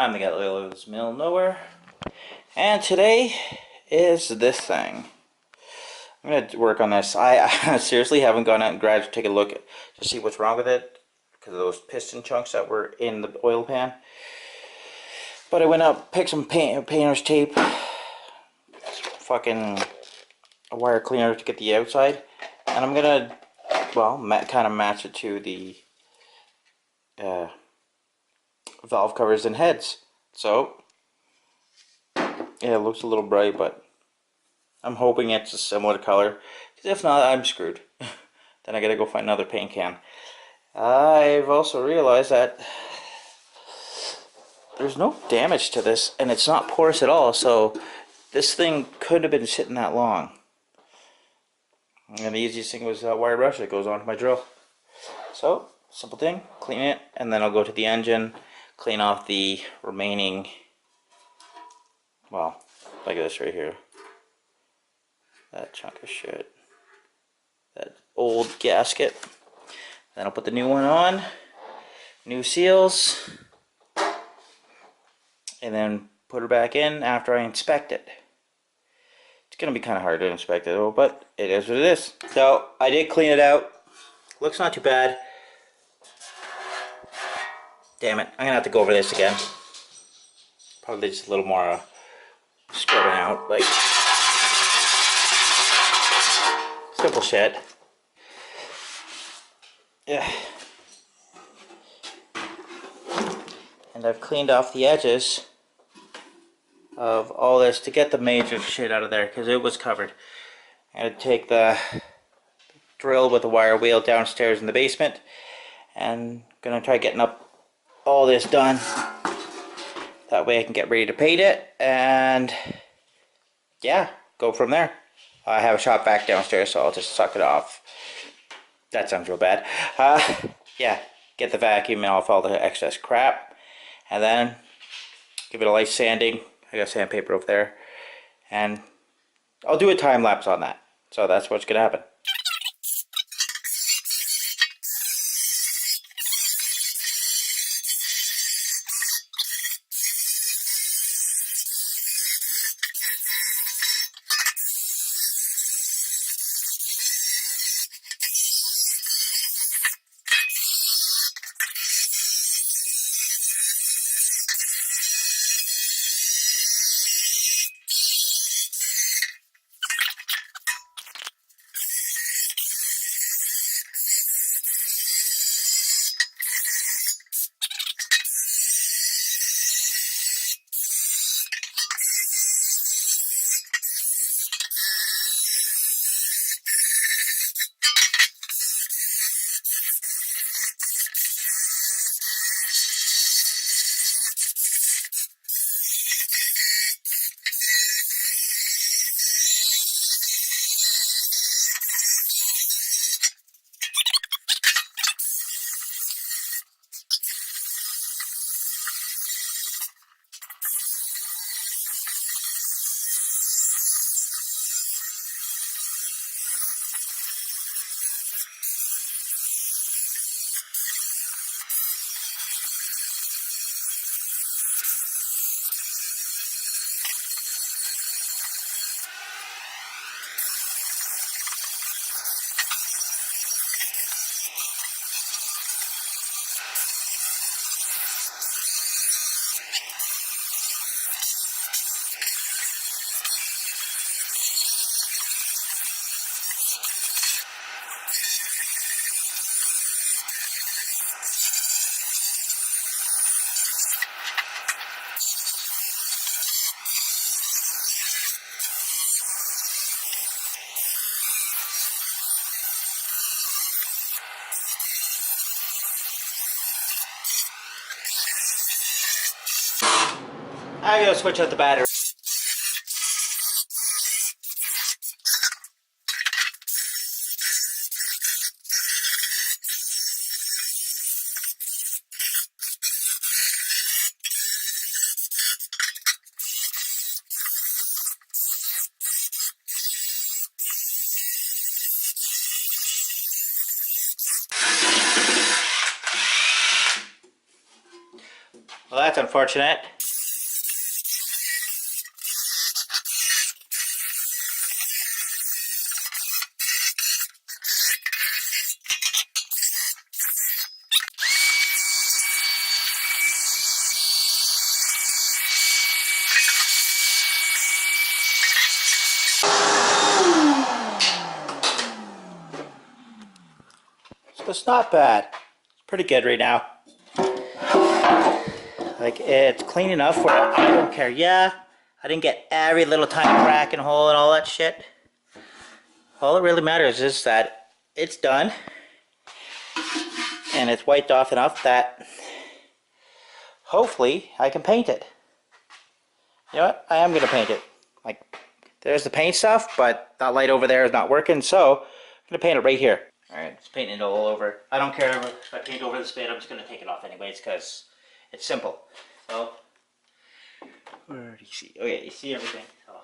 I'm the guy that lives in the middle of nowhere, and today is this thing. I'm gonna work on this. I seriously haven't gone out and grabbed to take a look to see what's wrong with it because of those piston chunks that were in the oil pan. But I went up, picked some painter's tape, fucking a wire cleaner to get the outside, and I'm gonna, well, kind of match it to the valve covers and heads. So yeah, it looks a little bright, but I'm hoping it's a similar color, because if not, I'm screwed. Then I gotta go find another paint can. I've also realized that there's no damage to this, and it's not porous at all, so this thing could have been sitting that long. And the easiest thing was that wire brush that goes onto my drill. So, simple thing, clean it, and then I'll go to the engine, clean off the remaining, well, like this right here. That chunk of shit. That old gasket. Then I'll put the new one on, new seals, and then put her back in after I inspect it. It's going to be kind of hard to inspect it, but it is what it is. So I did clean it out. Looks not too bad. Damn it, I'm going to have to go over this again. Probably just a little more scrubbing out, like simple shit. Yeah. And I've cleaned off the edges of all this to get the major shit out of there, because it was covered. I'm going to take the drill with the wire wheel downstairs in the basement, and going to try getting up all this done. That way I can get ready to paint it, and yeah, go from there. I have a shop vac downstairs, so I'll just suck it off. That sounds real bad. Yeah, get the vacuum off all the excess crap, and then give it a light sanding. I got sandpaper over there, and I'll do a time lapse on that. So that's what's gonna happen. I gotta switch out the battery. Well, Well, that's unfortunate. So it's not bad. It's pretty good right now. Like, it's clean enough where I don't care. Yeah, I didn't get every little tiny crack and hole and all that shit. All that really matters is that it's done. And it's wiped off enough that hopefully I can paint it. You know what? I am going to paint it. Like, there's the paint stuff, but that light over there is not working, so I'm going to paint it right here. Alright, it's painting it all over. I don't care if I paint over the spade, I'm just going to take it off anyways, because it's simple. So, where do you see? Oh yeah, you see everything. Oh.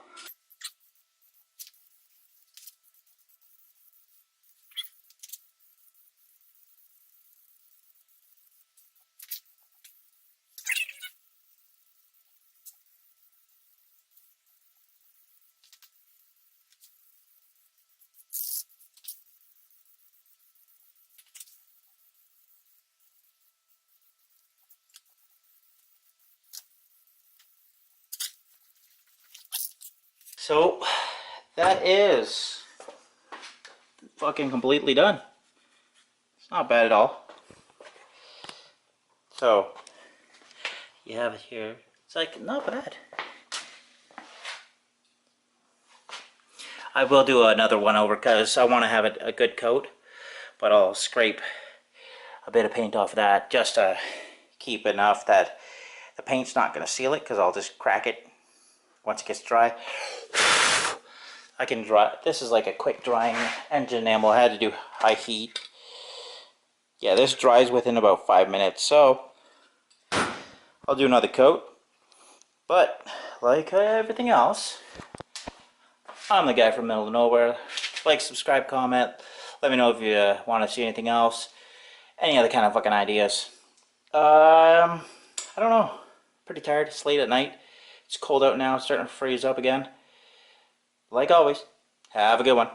So, that is fucking completely done. It's not bad at all. So, you have it here. It's like, not bad. I will do another one over because I want to have a good coat, but I'll scrape a bit of paint off of that just to keep enough that the paint's not going to seal it, because I'll just crack it once it gets dry. I can dry. This is like a quick drying engine enamel. I had to do high heat. Yeah, this dries within about 5 minutes, so I'll do another coat. But like everything else, I'm the guy from middle of nowhere. Like, subscribe, comment. Let me know if you want to see anything else. Any other kind of fucking ideas. I don't know. Pretty tired. It's late at night. It's cold out now. It's starting to freeze up again. Like always, have a good one.